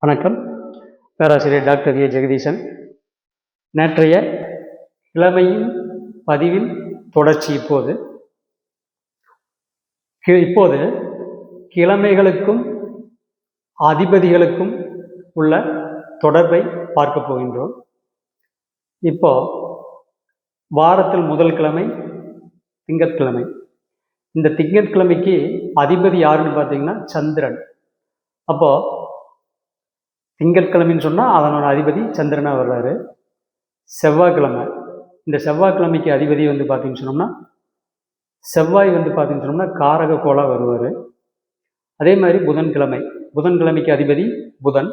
வணக்கம். பேராசிரியர் doctor A Jagadeesan. நேற்றைய கிழமையின் பதிவின் தொடர்ச்சி. இப்போது கிழமைகளுக்கும் அதிபதிகளுக்கும் உள்ள தொடர்பை பார்க்க போகின்றோம். இப்போ வாரத்தில் முதல் கிழமை திங்கட்கிழமை. இந்த திங்கட்கிழமைக்கு அதிபதி யாருன்னு பார்த்தீங்கன்னா சந்திரன். அப்போ திங்கட்கிழமைன்னு சொன்னால் அதனோட அதிபதி சந்திரனாக வர்றாரு. செவ்வாய்க்கிழமை, இந்த செவ்வாய்க்கிழமைக்கு அதிபதி வந்து பார்த்தீங்கன்னு சொன்னோம்னா செவ்வாய் வந்து பார்த்தீங்கன்னு சொன்னோம்னா காரக கோளாக வருவார். அதே மாதிரி புதன்கிழமைக்கு அதிபதி புதன்.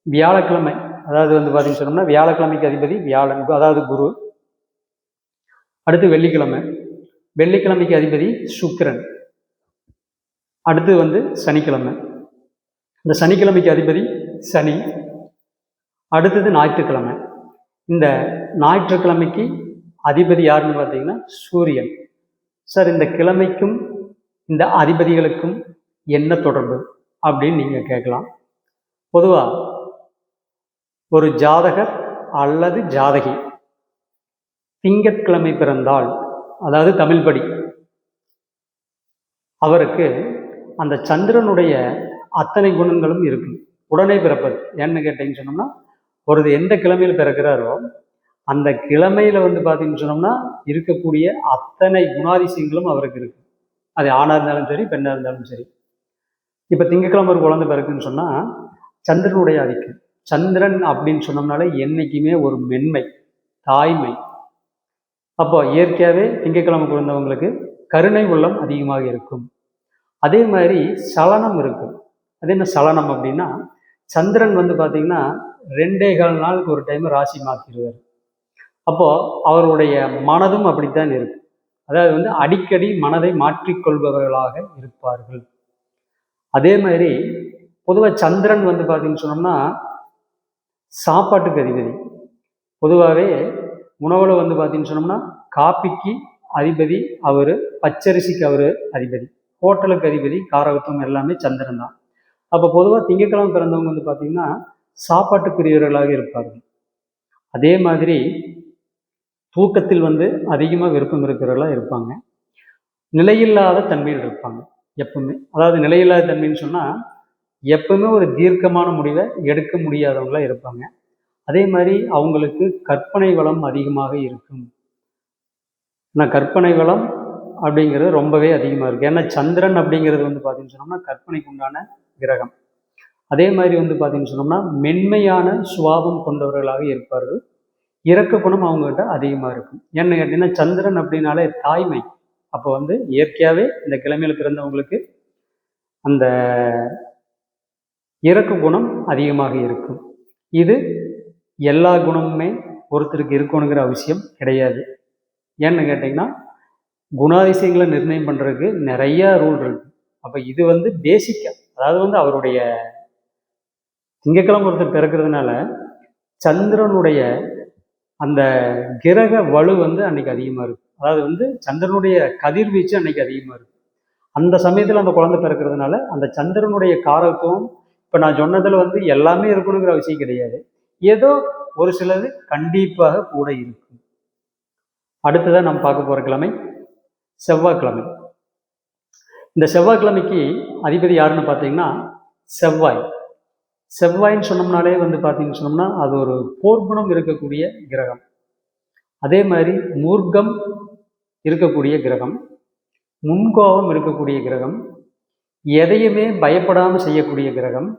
வியாழக்கிழமை, அதாவது வந்து பார்த்தீங்கன்னு சொன்னோம்னா வியாழக்கிழமைக்கு அதிபதி வியாழன், அதாவது குரு. அடுத்து வெள்ளிக்கிழமைக்கு அதிபதி சுக்கிரன். அடுத்து வந்து சனிக்கிழமை, இந்த சனிக்கிழமைக்கு அதிபதி சனி. அடுத்தது ஞாயிற்றுக்கிழமை. இந்த ஞாயிற்றுக்கிழமைக்கு அதிபதி யாருன்னு பார்த்தீங்கன்னா சூரியன். சார், இந்த கிழமைக்கும் இந்த அதிபதிகளுக்கும் என்ன தொடர்பு அப்படின்னு நீங்கள் கேட்கலாம். பொதுவாக ஒரு ஜாதகர் அல்லது ஜாதகி திங்கட்கிழமை பிறந்தால், அதாவது தமிழ் படி, அவருக்கு அந்த சந்திரனுடைய அத்தனை குணங்களும் இருக்கும். உடனே பிறப்பது ஏன்னு கேட்டீங்கன்னு சொன்னோம்னா, ஒரு எந்த கிழமையில் பிறக்கிறாரோ அந்த கிழமையில வந்து பார்த்தீங்கன்னு சொன்னோம்னா இருக்கக்கூடிய அத்தனை குணாதிசயங்களும் அவருக்கு இருக்கு. அது ஆணாக இருந்தாலும் சரி, பெண்ணாக இருந்தாலும் சரி. இப்போ திங்கட்கிழமை ஒரு குழந்தை பிறக்குன்னு சொன்னால் சந்திரனுடைய ஆதிக்கம். சந்திரன் அப்படின்னு சொன்னோம்னாலே என்றைக்குமே ஒரு மென்மை, தாய்மை. அப்போ இயற்கையாகவே திங்கட்கிழமை பிறந்தவங்களுக்கு கருணை உள்ளம் அதிகமாக இருக்கும். அதே மாதிரி சலனம் இருக்கும். அது என்ன சலனம் அப்படின்னா, சந்திரன் வந்து பார்த்தீங்கன்னா 2.25 நாளுக்கு ஒரு டைம் ராசி மாற்றிடுவார். அப்போது அவருடைய மனதும் அப்படித்தான் இருக்கு. அதாவது வந்து அடிக்கடி மனதை மாற்றிக்கொள்பவர்களாக இருப்பார்கள். அதே மாதிரி பொதுவாக சந்திரன் வந்து பார்த்தீங்கன்னு சொன்னோம்னா சாப்பாட்டுக்கு அதிபதி. பொதுவாகவே உணவில் வந்து பார்த்தீங்கன்னு சொன்னோம்னா காப்பிக்கு அதிபதி அவர், பச்சரிசிக்கு அவர் அதிபதி, ஹோட்டலுக்கு அதிபதி, காரகத்துவம் எல்லாமே சந்திரன் தான். அப்போ பொதுவாக திங்கட்கிழமை பிறந்தவங்க வந்து பார்த்தீங்கன்னா சாப்பாட்டுக்குரியவர்களாக இருப்பார்கள். அதே மாதிரி தூக்கத்தில் வந்து அதிகமாக விருப்பம் இருக்கிறவர்களாக இருப்பாங்க. நிலையில்லாத தன்மையில் இருப்பாங்க எப்பவுமே. அதாவது நிலையில்லாத தன்மைன்னு சொன்னால் எப்பவுமே ஒரு தீர்க்கமான முடிவை எடுக்க முடியாதவங்களாக இருப்பாங்க. அதே மாதிரி அவங்களுக்கு கற்பனை வளம் அதிகமாக இருக்கும். ஆனால் கற்பனை வளம் அப்படிங்கிறது ரொம்பவே அதிகமாக இருக்குது. ஏன்னா சந்திரன் அப்படிங்கிறது வந்து பார்த்தீங்கன்னு சொன்னோம்னா கற்பனைக்கு உண்டான கிரகம். அதே மாதிரி வந்து பார்த்தீங்கன்னு சொன்னோம்னா மென்மையான சுபாவம் கொண்டவர்களாக இருப்பார்கள். இரக்க குணம் அவங்ககிட்ட அதிகமாக இருக்கும். ஏன்னு கேட்டீங்கன்னா சந்திரன் அப்படின்னாலே தாய்மை. அப்போ வந்து இயற்கையாகவே இந்த கிழமையில் பிறந்தவங்களுக்கு அந்த இரக்க குணம் அதிகமாக இருக்கும். இது எல்லா குணமுமே ஒருத்தருக்கு இருக்கணுங்கிற அவசியம் கிடையாது. ஏன்னு கேட்டிங்கன்னா குணாதிசயங்களை நிர்ணயம் பண்ணுறதுக்கு நிறையா ரூல் இருக்கு. அப்போ இது வந்து பேசிக்காக, அதாவது வந்து அவருடைய திங்கட்கிழமை ஒருத்தர் பிறக்கிறதுனால சந்திரனுடைய அந்த கிரக வலு வந்து அன்னைக்கு அதிகமாக இருக்கும். அதாவது வந்து சந்திரனுடைய கதிர்வீச்சு அன்னைக்கு அதிகமாக இருக்கும். அந்த சமயத்தில் அந்த குழந்தை பிறக்கிறதுனால அந்த சந்திரனுடைய காரத்துவம், இப்போ நான் சொன்னதில் வந்து எல்லாமே இருக்கணுங்கிற அவசியம் கிடையாது. ஏதோ ஒரு சிலது கண்டிப்பாக கூட இருக்கும். அடுத்ததான் நம்ம பார்க்க போகிற கிழமை செவ்வாய்க்கிழமை. இந்த செவ்வாய்க்கிழமைக்கு அதிபதி யாருன்னு பார்த்தீங்கன்னா செவ்வாய். செவ்வாயின்னு சொன்னோம்னாலே வந்து பார்த்தீங்கன்னு சொன்னோம்னா அது ஒரு போர்க்குணம் இருக்கக்கூடிய கிரகம். அதே மாதிரி மூர்க்கம் இருக்கக்கூடிய கிரகம், முன்கோபம் இருக்கக்கூடிய கிரகம், எதையுமே பயப்படாமல் செய்யக்கூடிய கிரகம்.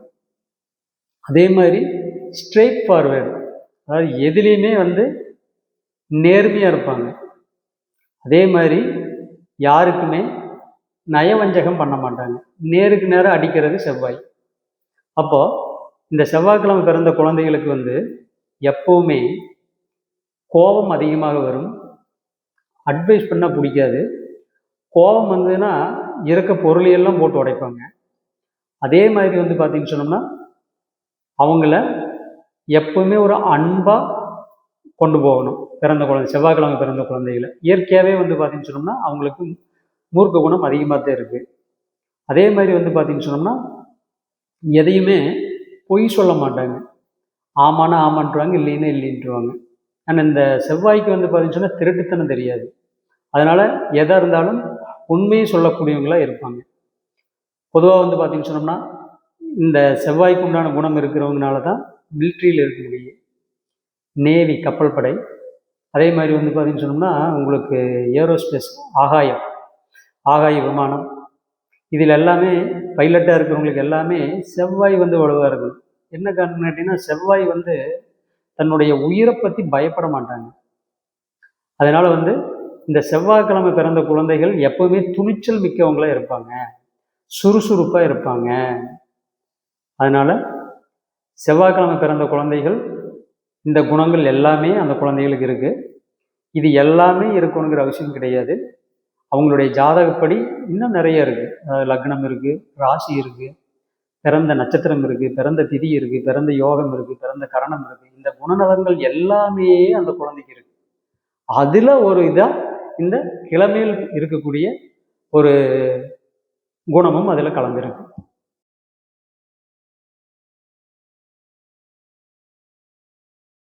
அதே மாதிரி ஸ்ட்ரெயிட் ஃபார்வேர்டு, அதாவது எதுலேயுமே வந்து நேர்மையாக இருப்பாங்க. அதே மாதிரி யாருக்குமே நயவஞ்சகம் பண்ண மாட்டாங்க. நேருக்கு நேரம் அடிக்கிறது செவ்வாய். அப்போது இந்த செவ்வாய்க்கிழமை பிறந்த குழந்தைகளுக்கு வந்து எப்போவுமே கோபம் அதிகமாக வரும். அட்வைஸ் பண்ணால் பிடிக்காது. கோபம் வந்ததுன்னா இருக்க பொருளையெல்லாம் போட்டு உடைப்பாங்க. அதே மாதிரி வந்து பார்த்தீங்கன்னு சொன்னோம்னா அவங்கள எப்பவுமே ஒரு அன்பாக கொண்டு போகணும். பிறந்த குழந்தை, செவ்வாய்க்கிழமை பிறந்த குழந்தைகளை இயற்கையாகவே வந்து பார்த்தீங்கன்னு சொன்னோம்னா அவங்களுக்கு மூர்க்க குணம் அதிகமாக தான் இருக்குது. அதே மாதிரி வந்து பார்த்தீங்கன்னு சொன்னோம்னா எதையுமே பொய் சொல்ல மாட்டாங்க. ஆமான்னா ஆமான்ட்டுருவாங்க, இல்லைன்னா இல்லைன்ட்டுருவாங்க. ஆனால் இந்த செவ்வாய்க்கு வந்து பார்த்தீங்கன்னு சொன்னால் திருட்டுத்தனம் தெரியாது. அதனால் எதாக இருந்தாலும் உண்மையை சொல்லக்கூடியவங்களாக இருப்பாங்க. பொதுவாக வந்து பார்த்தீங்கன்னு சொன்னோம்னா இந்த செவ்வாய்க்கு உண்டான குணம் இருக்கிறவங்கனால தான் மிலிட்ரியில் இருக்க முடியும். நேவி கப்பல் படை, அதே மாதிரி வந்து பார்த்தீங்கன்னு சொன்னோம்னா உங்களுக்கு ஏரோஸ்பேஸ் ஆகாய விமானம், இதில் எல்லாமே பைலட்டாக இருக்கிறவங்களுக்கு எல்லாமே செவ்வாய் வந்து வலுவாக இருக்கும். என்ன காரணம் கேட்டிங்கன்னா செவ்வாய் வந்து தன்னுடைய உயிரை பற்றி பயப்பட மாட்டாங்க. அதனால் வந்து இந்த செவ்வாய்க்கிழமை பிறந்த குழந்தைகள் எப்போவுமே துணிச்சல் மிக்கவங்களாக இருப்பாங்க, சுறுசுறுப்பாக இருப்பாங்க. அதனால் செவ்வாய்க்கிழமை பிறந்த குழந்தைகள் இந்த குணங்கள் எல்லாமே அந்த குழந்தைகளுக்கு இருக்குது. இது எல்லாமே இருக்கணுங்கிற அவசியம் கிடையாது. அவங்களுடைய ஜாதகப்படி இன்னும் நிறைய இருக்குது. லக்னம் இருக்குது, ராசி இருக்குது, பிறந்த நட்சத்திரம் இருக்குது, பிறந்த திதி இருக்குது, பிறந்த யோகம் இருக்குது, பிறந்த கரணம் இருக்குது. இந்த குணநலங்கள் எல்லாமே அந்த குழந்தைக்கு இருக்குது. அதில் ஒரு இதாக இந்த கிழமையில் இருக்கக்கூடிய ஒரு குணமும் அதில் கலந்துருக்கு.